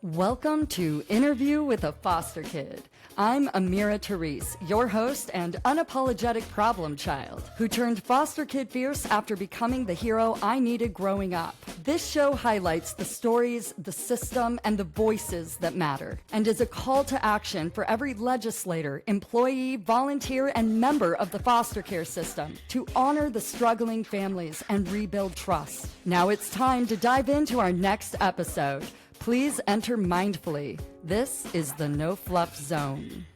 Welcome to Interview with a Foster Kid. I'm Amira Therese, your host and unapologetic problem child, who turned foster kid fierce after becoming the hero I needed growing up. This show highlights the stories, the system, and the voices that matter, and is a call to action for every legislator, employee, volunteer, and member of the foster care system to honor the struggling families and rebuild trust. Now it's time to dive into our next episode. Please enter mindfully. This is the No Fluff Zone.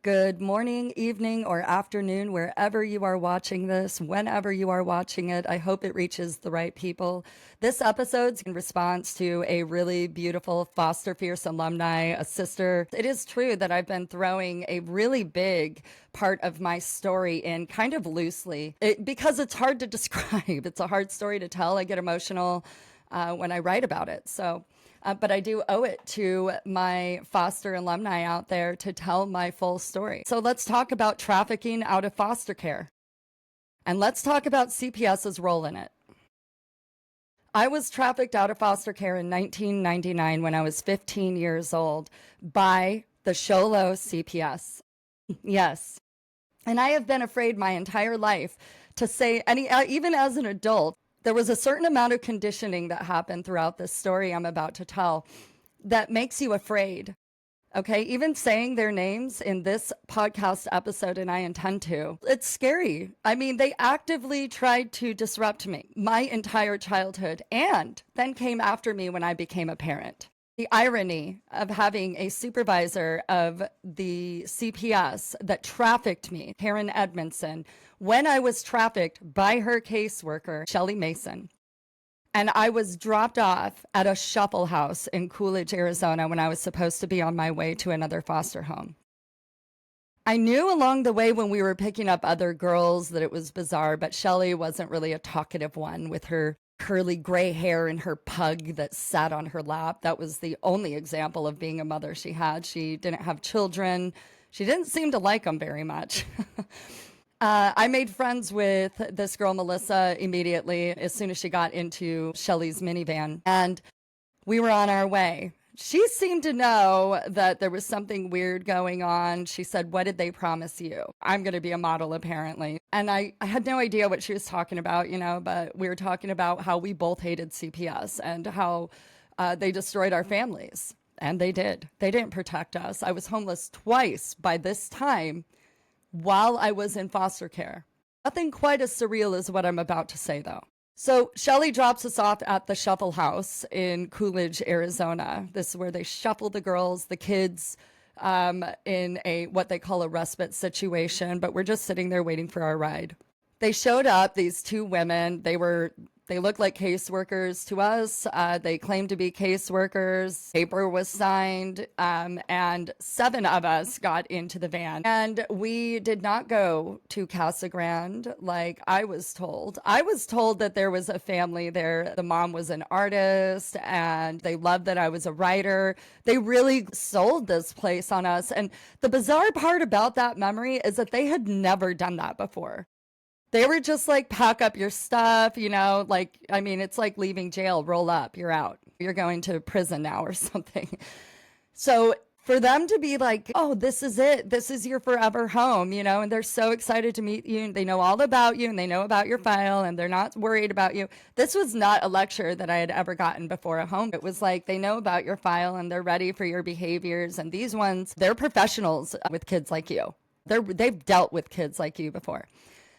Good morning, evening, or afternoon, wherever you are watching this, whenever you are watching it. I hope it reaches the right people. This episode's in response to a really beautiful Foster Fierce alumni, a sister. It is true that I've been throwing a really big part of my story in kind of loosely because it's hard to describe. It's a hard story to tell. I get emotional when I write about it. But I do owe it to my foster alumni out there to tell my full story. So let's talk about trafficking out of foster care. And let's talk about CPS's role in it. I was trafficked out of foster care in 1999 when I was 15 years old by the Sholo CPS. Yes. And I have been afraid my entire life to say, even as an adult, there was a certain amount of conditioning that happened throughout this story I'm about to tell that makes you afraid. Okay, even saying their names in this podcast episode, and I intend to, it's scary. I mean, they actively tried to disrupt me my entire childhood and then came after me when I became a parent. The irony of having a supervisor of the CPS that trafficked me, Karen Edmondson, when I was trafficked by her caseworker, Shelly Mason. And I was dropped off at a shuffle house in Coolidge, Arizona, when I was supposed to be on my way to another foster home. I knew along the way when we were picking up other girls that it was bizarre, but Shelly wasn't really a talkative one with her curly gray hair and her pug that sat on her lap. That was the only example of being a mother she had. She didn't have children. She didn't seem to like them very much. I made friends with this girl, Melissa, immediately as soon as she got into Shelly's minivan, and we were on our way. She seemed to know that there was something weird going on. She said, "What did they promise you?" I'm going to be a model, apparently. And I had no idea what she was talking about, but we were talking about how we both hated CPS and how they destroyed our families. And they did. They didn't protect us. I was homeless twice by this time while I was in foster care. Nothing quite as surreal as what I'm about to say, though. So Shelly drops us off at the Shuffle House in Coolidge, Arizona. This is where they shuffle the girls, the kids, in what they call a respite situation, but we're just sitting there waiting for our ride. They showed up, these two women. They looked like caseworkers to us. They claimed to be caseworkers. Paper was signed, and 7 of us got into the van. And we did not go to Casa Grande like I was told. I was told that there was a family there. The mom was an artist, and they loved that I was a writer. They really sold this place on us. And the bizarre part about that memory is that they had never done that before. They were just like, pack up your stuff, it's like leaving jail, roll up, you're out. You're going to prison now or something. So for them to be like, oh, this is it. This is your forever home, and they're so excited to meet you. And they know all about you and they know about your file and they're not worried about you. This was not a lecture that I had ever gotten before at home. It was like, they know about your file and they're ready for your behaviors. And these ones, they're professionals with kids like you. They've dealt with kids like you before.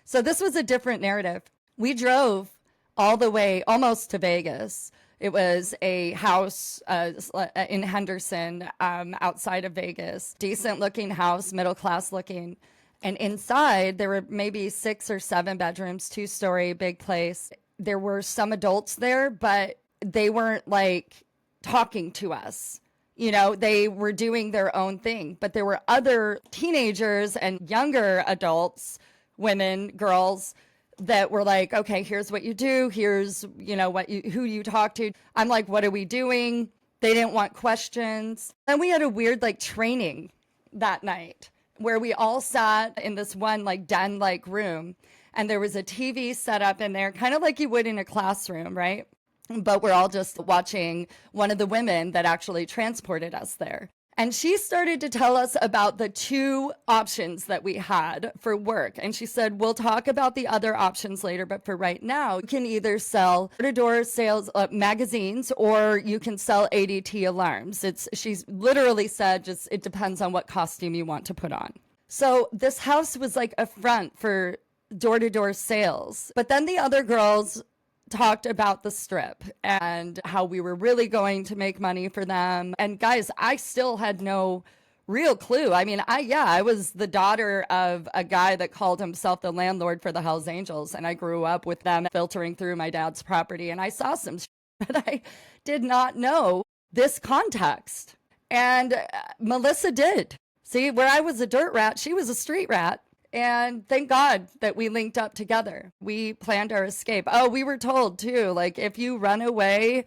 So this was a different narrative. We drove all the way almost to Vegas. It was a house in Henderson, outside of Vegas. Decent looking house, middle class looking. And inside there were maybe 6 or 7 bedrooms, 2-story, big place. There were some adults there, but they weren't like talking to us. They were doing their own thing. But there were other teenagers and younger adults, women, girls, that were like, okay, here's what you do. Here's, who you talk to. I'm like, what are we doing? They didn't want questions. And we had a weird training that night where we all sat in this one den room, and there was a TV set up in there, kind of like you would in a classroom, right? but we're all just watching one of the women that actually transported us there. And she started to tell us about the two options that we had for work. And she said, we'll talk about the other options later, but for right now, you can either sell door-to-door sales magazines, or you can sell ADT alarms. She's literally said, just it depends on what costume you want to put on. So this house was like a front for door-to-door sales. But then the other girls talked about the strip and how we were really going to make money for them. And guys, I still had no real clue. I mean, I was the daughter of a guy that called himself the landlord for the Hells Angels, and I grew up with them filtering through my dad's property, and I saw some shit, but I did not know this context. And Melissa did. See, where I was a dirt rat, she was a street rat. And thank God that we linked up together. We planned our escape. Oh, we were told too, like, if you run away,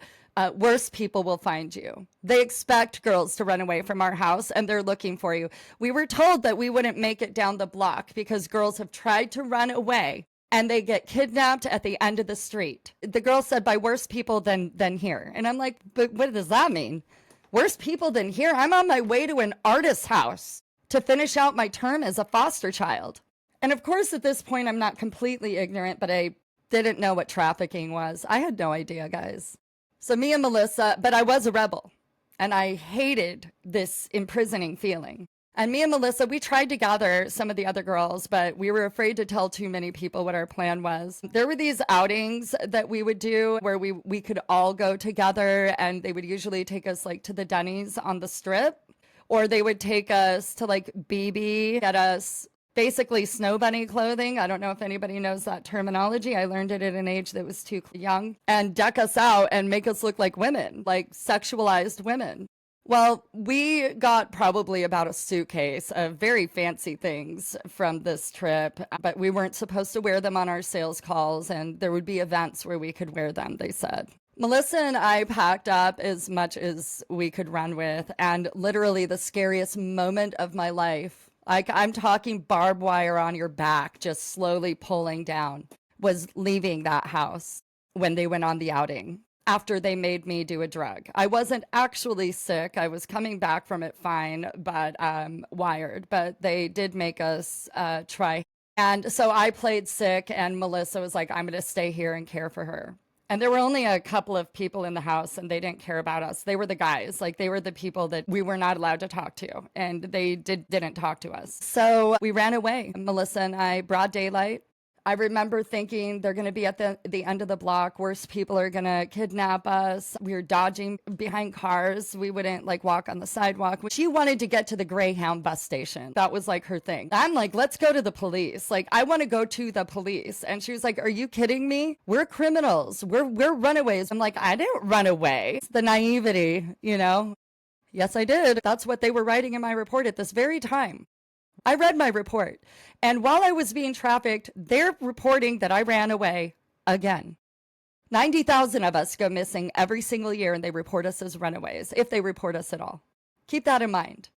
worse people will find you. They expect girls to run away from our house, and they're looking for you. We were told that we wouldn't make it down the block because girls have tried to run away and they get kidnapped at the end of the street. The girl said, by worse people than here. And I'm like, but what does that mean? Worse people than here? I'm on my way to an artist's house to finish out my term as a foster child. And of course, at this point, I'm not completely ignorant, but I didn't know what trafficking was. I had no idea, guys. So me and Melissa, but I was a rebel, and I hated this imprisoning feeling. And me and Melissa, we tried to gather some of the other girls, but we were afraid to tell too many people what our plan was. There were these outings that we would do where we could all go together, and they would usually take us like to the Denny's on the strip, or they would take us to like BB, get us basically snow bunny clothing. I don't know if anybody knows that terminology. I learned it at an age that was too young, and deck us out and make us look like women, like sexualized women. Well, we got probably about a suitcase of very fancy things from this trip, but we weren't supposed to wear them on our sales calls, and there would be events where we could wear them, they said. Melissa and I packed up as much as we could run with, and literally the scariest moment of my life, like I'm talking barbed wire on your back, just slowly pulling down, was leaving that house when they went on the outing after they made me do a drug. I wasn't actually sick. I was coming back from it fine, but wired. But they did make us try. And so I played sick, and Melissa was like, I'm going to stay here and care for her. And there were only a couple of people in the house, and they didn't care about us. They were the guys. Like, they were the people that we were not allowed to talk to, and they didn't talk to us. So we ran away, Melissa and I, broad daylight. I remember thinking they're going to be at the end of the block. Worse people are going to kidnap us. We were dodging behind cars. We wouldn't like walk on the sidewalk. She wanted to get to the Greyhound bus station. That was like her thing. I'm like, let's go to the police. Like, I want to go to the police. And she was like, are you kidding me? We're criminals. We're runaways. I'm like, I didn't run away. It's the naivety, you know? Yes, I did. That's what they were writing in my report at this very time. I read my report, and while I was being trafficked, they're reporting that I ran away again. 90,000 of us go missing every single year, and they report us as runaways, if they report us at all. Keep that in mind.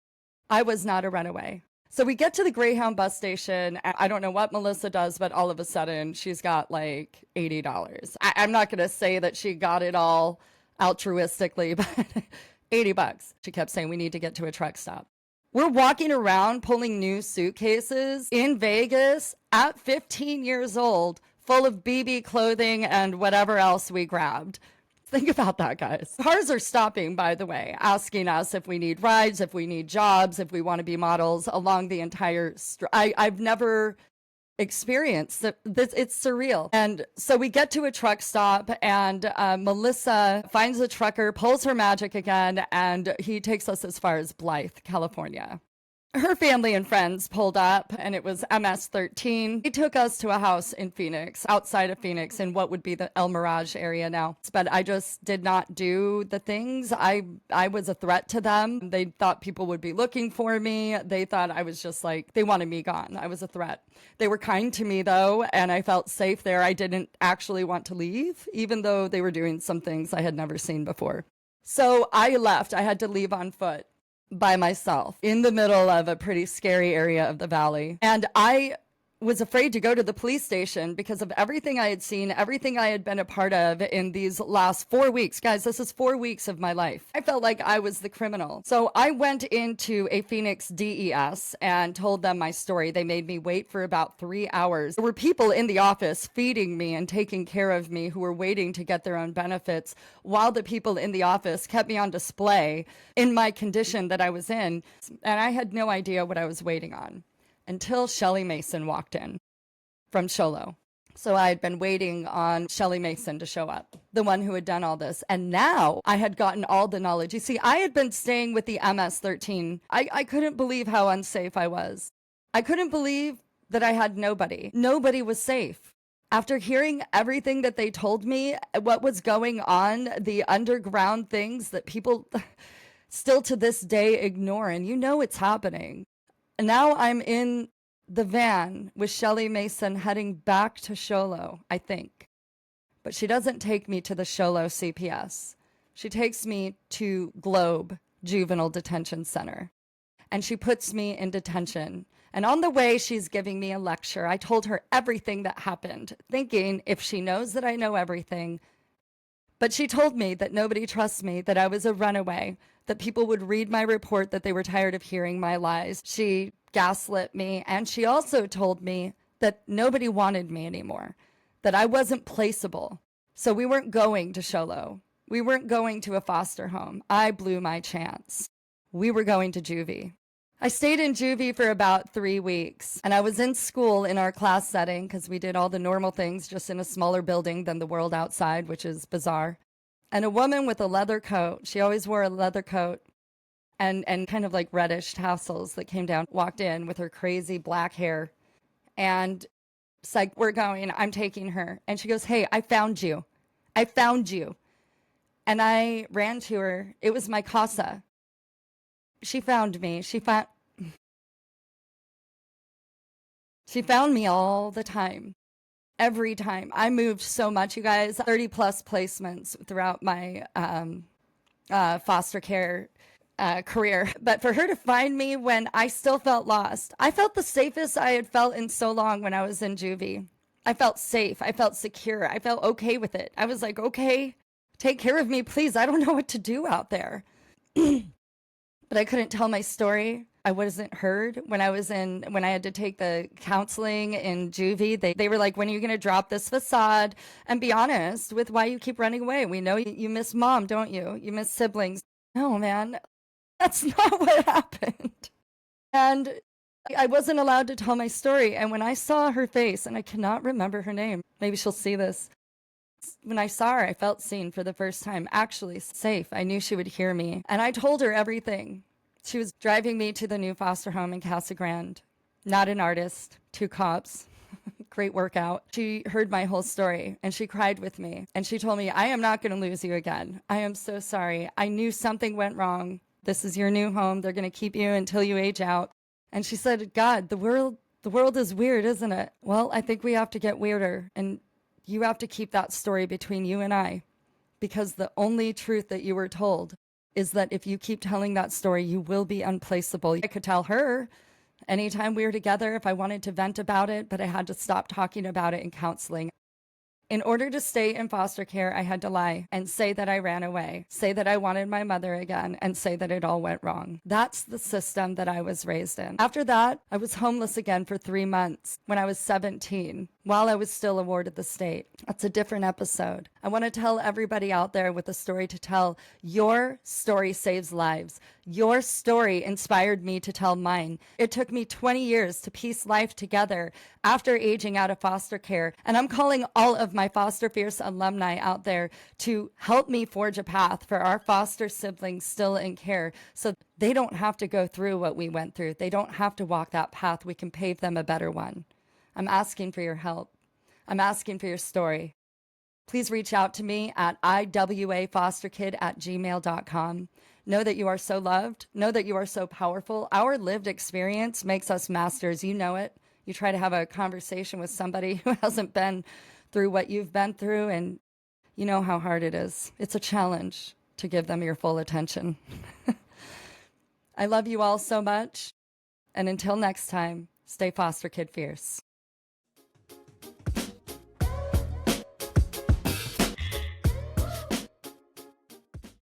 I was not a runaway. So we get to the Greyhound bus station. I don't know what Melissa does, but all of a sudden, she's got like $80. I'm not going to say that she got it all altruistically, but $80. She kept saying, we need to get to a truck stop. We're walking around pulling new suitcases in Vegas at 15 years old, full of BB clothing and whatever else we grabbed. Think about that, guys. Cars are stopping, by the way, asking us if we need rides, if we need jobs, if we want to be models along the entire street. I've never experienced this. It's surreal. And so we get to a truck stop, and Melissa finds a trucker, pulls her magic again, and he takes us as far as Blythe, California. Her family and friends pulled up, and it was MS-13. He took us to a house in Phoenix, outside of Phoenix, in what would be the El Mirage area now. But I just did not do the things. I was a threat to them. They thought people would be looking for me. They thought I was just like, they wanted me gone. I was a threat. They were kind to me, though, and I felt safe there. I didn't actually want to leave, even though they were doing some things I had never seen before. So I left. I had to leave on foot by myself in the middle of a pretty scary area of the valley. And I was afraid to go to the police station because of everything I had seen, everything I had been a part of in these last 4 weeks. Guys, this is 4 weeks of my life. I felt like I was the criminal. So I went into a Phoenix DES and told them my story. They made me wait for about 3 hours. There were people in the office feeding me and taking care of me who were waiting to get their own benefits, while the people in the office kept me on display in my condition that I was in. And I had no idea what I was waiting on until Shelly Mason walked in from Sholo. So I had been waiting on Shelly Mason to show up, the one who had done all this. And now I had gotten all the knowledge. You see, I had been staying with the MS-13. I couldn't believe how unsafe I was. I couldn't believe that I had nobody. Nobody was safe. After hearing everything that they told me, what was going on, the underground things that people still to this day ignore, and you know it's happening. And now I'm in the van with Shelly Mason heading back to Sholo, I think. But she doesn't take me to the Sholo CPS. She takes me to Globe Juvenile Detention Center. And she puts me in detention. And on the way, she's giving me a lecture. I told her everything that happened, thinking if she knows that I know everything. But she told me that nobody trusts me, that I was a runaway, that people would read my report, that they were tired of hearing my lies. She gaslit me, and she also told me that nobody wanted me anymore, that I wasn't placeable. So we weren't going to Sholo. We weren't going to a foster home. I blew my chance. We were going to juvie. I stayed in juvie for about 3 weeks, and I was in school in our class setting because we did all the normal things just in a smaller building than the world outside, which is bizarre. And a woman with a leather coat, she always wore a leather coat and kind of like reddish tassels that came down, walked in with her crazy black hair. And it's like, we're going, I'm taking her. And she goes, hey, I found you. I found you. And I ran to her. It was my CASA. She found me. She found me all the time. Every time. I moved so much, you guys. 30 plus placements throughout my foster care career. But for her to find me when I still felt lost, I felt the safest I had felt in so long when I was in juvie. I felt safe. I felt secure. I felt okay with it. I was like, okay, take care of me, please. I don't know what to do out there. But I couldn't tell my story. I wasn't heard when I had to take the counseling in juvie. They were like, when are you going to drop this facade and be honest with why you keep running away? We know you miss mom, don't you? You miss siblings. No, man, that's not what happened. And I wasn't allowed to tell my story. And when I saw her face, and I cannot remember her name, maybe she'll see this. When I saw her, I felt seen for the first time, actually safe. I knew she would hear me. And I told her everything. She was driving me to the new foster home in Casa Grande. Not an artist, 2 cops. Great workout. She heard my whole story and she cried with me. And she told me, I am not going to lose you again. I am so sorry. I knew something went wrong. This is your new home. They're going to keep you until you age out. And she said, God, the world is weird, isn't it? Well, I think we have to get weirder. And you have to keep that story between you and I, because the only truth that you were told is that if you keep telling that story, you will be unplaceable. I could tell her anytime we were together if I wanted to vent about it, but I had to stop talking about it in counseling. In order to stay in foster care, I had to lie and say that I ran away, say that I wanted my mother again, and say that it all went wrong. That's the system that I was raised in. After that, I was homeless again for 3 months when I was 17, while I was still a ward of the state. That's a different episode. I want to tell everybody out there with a story to tell, your story saves lives. Your story inspired me to tell mine. It took me 20 years to piece life together after aging out of foster care. And I'm calling all of my Foster Fierce alumni out there to help me forge a path for our foster siblings still in care, so they don't have to go through what we went through. They don't have to walk that path. We can pave them a better one. I'm asking for your help. I'm asking for your story. Please reach out to me at iwafosterkid@gmail.com. Know that you are so loved. Know that you are so powerful. Our lived experience makes us masters. You know it. You try to have a conversation with somebody who hasn't been through what you've been through, and you know how hard it is. It's a challenge to give them your full attention. I love you all so much. And until next time, stay foster kid fierce.